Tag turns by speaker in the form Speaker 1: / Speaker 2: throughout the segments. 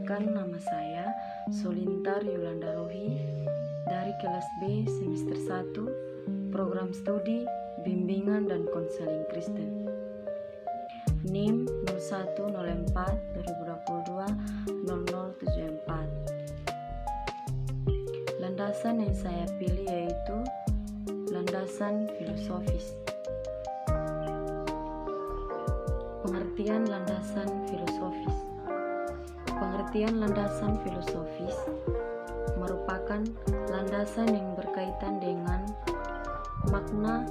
Speaker 1: Perkenalkan, nama saya Solintar Yolanda Rohi dari kelas B semester 1 program studi bimbingan dan konseling Kristen. NIM 0104-2022-0074. Landasan yang saya pilih yaitu landasan filosofis. Pengertian landasan filosofis. Pengertian landasan filosofis merupakan landasan yang berkaitan dengan makna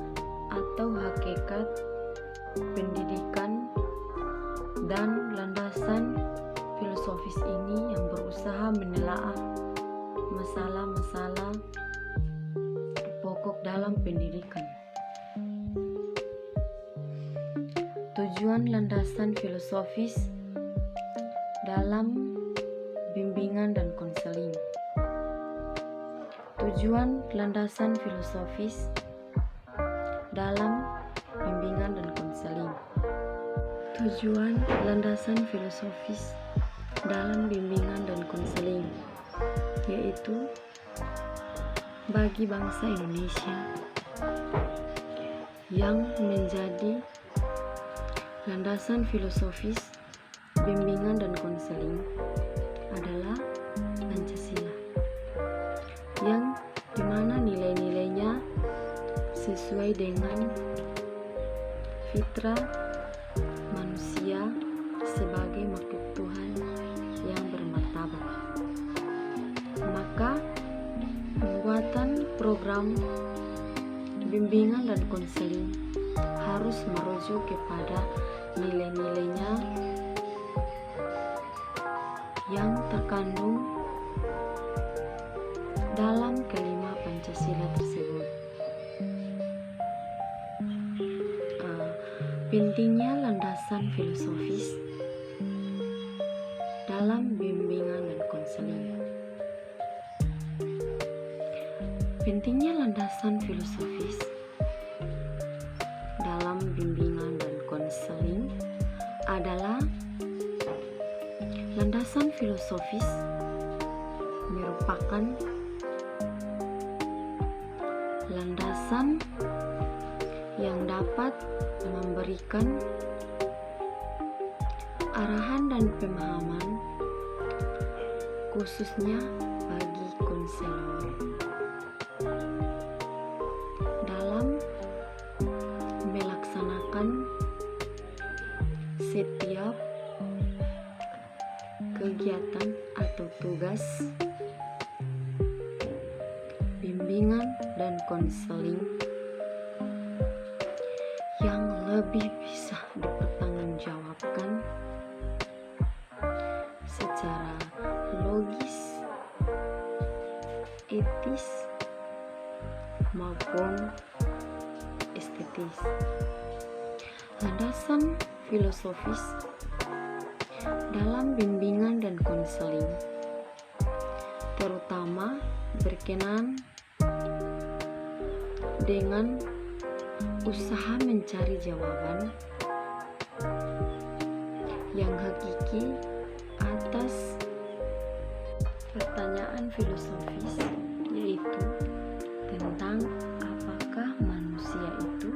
Speaker 1: atau hakikat pendidikan, dan landasan filosofis ini yang berusaha menelaah masalah-masalah pokok dalam pendidikan. Tujuan landasan filosofis dalam bimbingan dan konseling. Tujuan landasan filosofis dalam bimbingan dan konseling. Tujuan landasan filosofis dalam bimbingan dan konseling yaitu bagi bangsa Indonesia yang menjadi landasan filosofis bimbingan dan konseling adalah Pancasila, yang dimana nilai-nilainya sesuai dengan fitrah manusia sebagai makhluk Tuhan yang bermartabat. Maka pembuatan program bimbingan dan konseling harus merujuk kepada nilai-nilainya yang terkandung dalam kelima Pancasila tersebut. Pentingnya landasan filosofis dalam bimbingan dan konseling. Pentingnya landasan filosofis dalam bimbingan dan konseling adalah landasan filosofis merupakan landasan yang dapat memberikan arahan dan pemahaman khususnya bagi konselor dalam melaksanakan setiap kegiatan atau tugas bimbingan dan konseling yang lebih bisa dipertanggungjawabkan secara logis, etis, maupun estetis. Landasan filosofis dalam bimbingan dan konseling terutama berkenaan dengan usaha mencari jawaban yang hakiki atas pertanyaan filosofis, yaitu tentang apakah manusia itu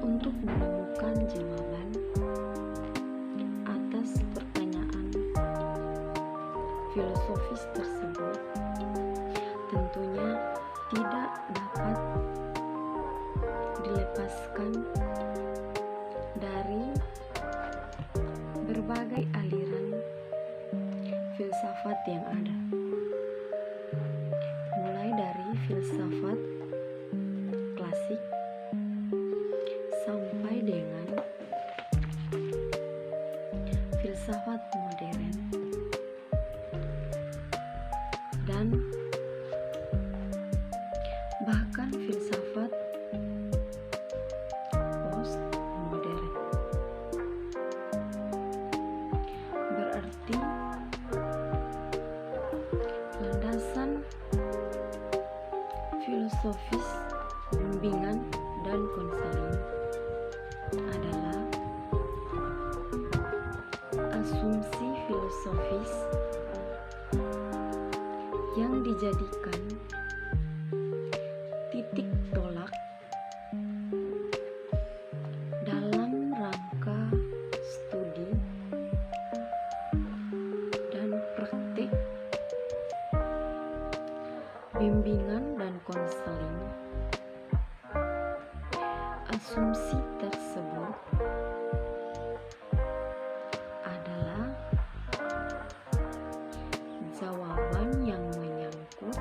Speaker 1: untuk menemukan jawaban atas pertanyaan filosofis tersebut tentunya tidak dapat dilepaskan dari berbagai aliran filsafat yang ada, mulai dari filsafat klasik sampai dengan filsafat modern dan bahkan filsafat postmodern. Berarti landasan filosofis bimbingan dan konseling adalah asumsi filosofis filosofis yang dijadikan titik tolak dalam rangka studi dan praktik bimbingan dan konseling. Asumsi tersebut adalah jawaban yang menyangkut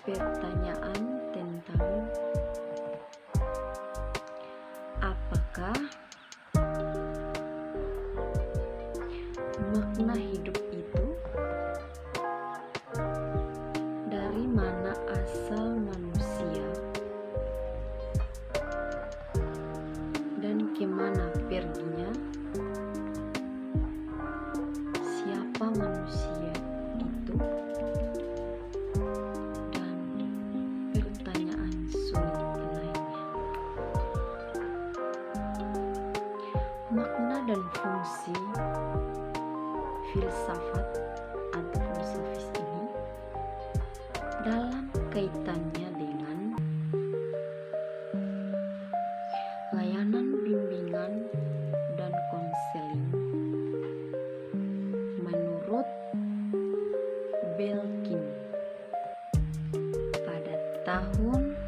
Speaker 1: pertanyaan tentang apakah makna hidup itu, dari mana asal manusia, dan kemana perginya, siapa manusia itu, dan pertanyaan sulit lainnya. Makna dan fungsi filsafat atau filosofis ini dalam kaitannya dengan layanan bimbingan dan konseling menurut Belkin pada tahun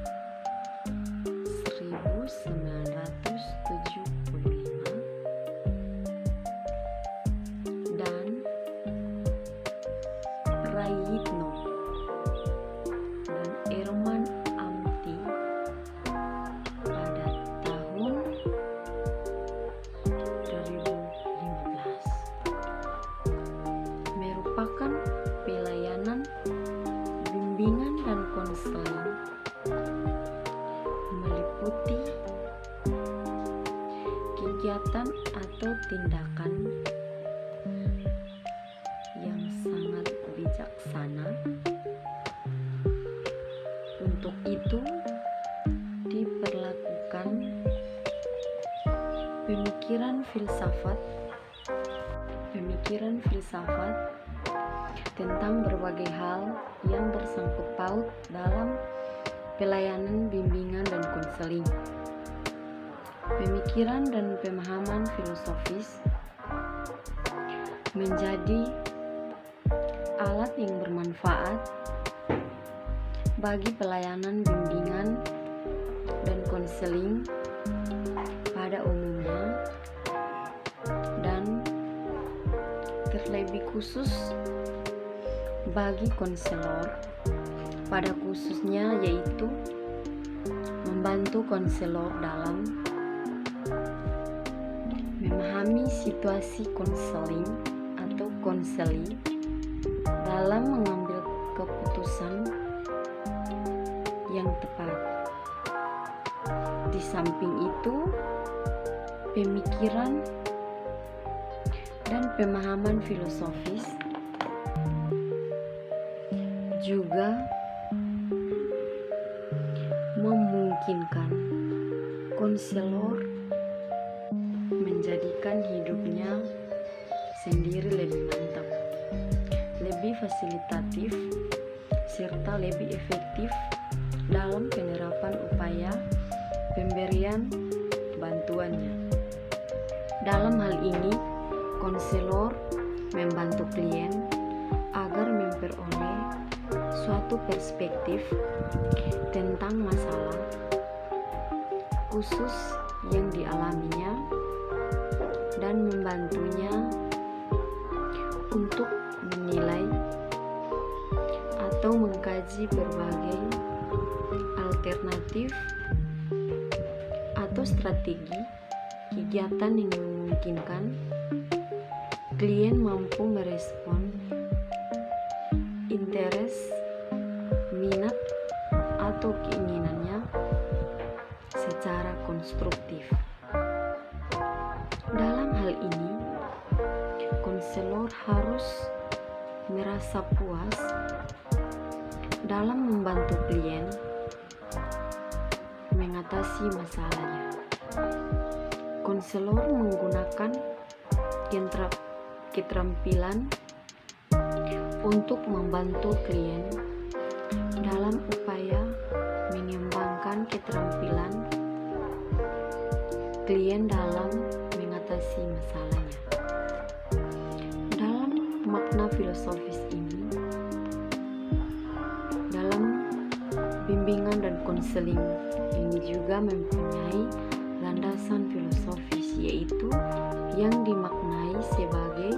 Speaker 1: 1975 dan Prayitno dan Herman Amti pada tahun 2015 merupakan pelayanan bimbingan dan konseling meliputi kegiatan atau tindakan yang sangat bijaksana. Untuk itu diperlakukan pemikiran filsafat tentang berbagai hal yang bersangkut paut dalam pelayanan bimbingan dan konseling. Pemikiran dan pemahaman filosofis menjadi alat yang bermanfaat bagi pelayanan bimbingan dan konseling pada umumnya, dan terlebih khusus bagi konselor pada khususnya, yaitu membantu konselor dalam memahami situasi konseling atau konseli dalam mengambil keputusan yang tepat. Di samping itu, pemikiran dan pemahaman filosofis juga memungkinkan konselor menjadikan hidupnya sendiri lebih mantap, lebih fasilitatif, serta lebih efektif dalam penerapan upaya pemberian bantuannya. Dalam hal ini, konselor membantu klien agar memperoleh suatu perspektif tentang masalah khusus yang dialaminya dan membantunya untuk menilai atau mengkaji berbagai alternatif atau strategi kegiatan yang memungkinkan klien mampu merespon interes, minat, atau keinginannya secara konstruktif. Dalam hal ini, konselor harus merasa puas dalam membantu klien mengatasi masalahnya. Konselor menggunakan keterampilan untuk membantu klien dalam upaya mengembangkan keterampilan klien dalam mengatasi masalahnya. Dalam makna filosofis ini, dalam bimbingan dan konseling ini juga mempunyai landasan filosofis, yaitu yang dimaknai sebagai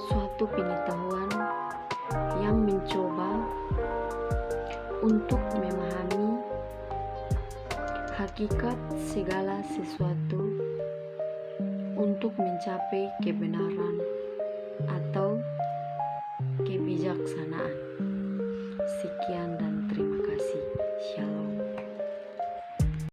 Speaker 1: suatu pengetahuan yang mencoba untuk memahami hakikat segala sesuatu untuk mencapai kebenaran atau kebijaksanaan. Sekian dan terima kasih. Shalom.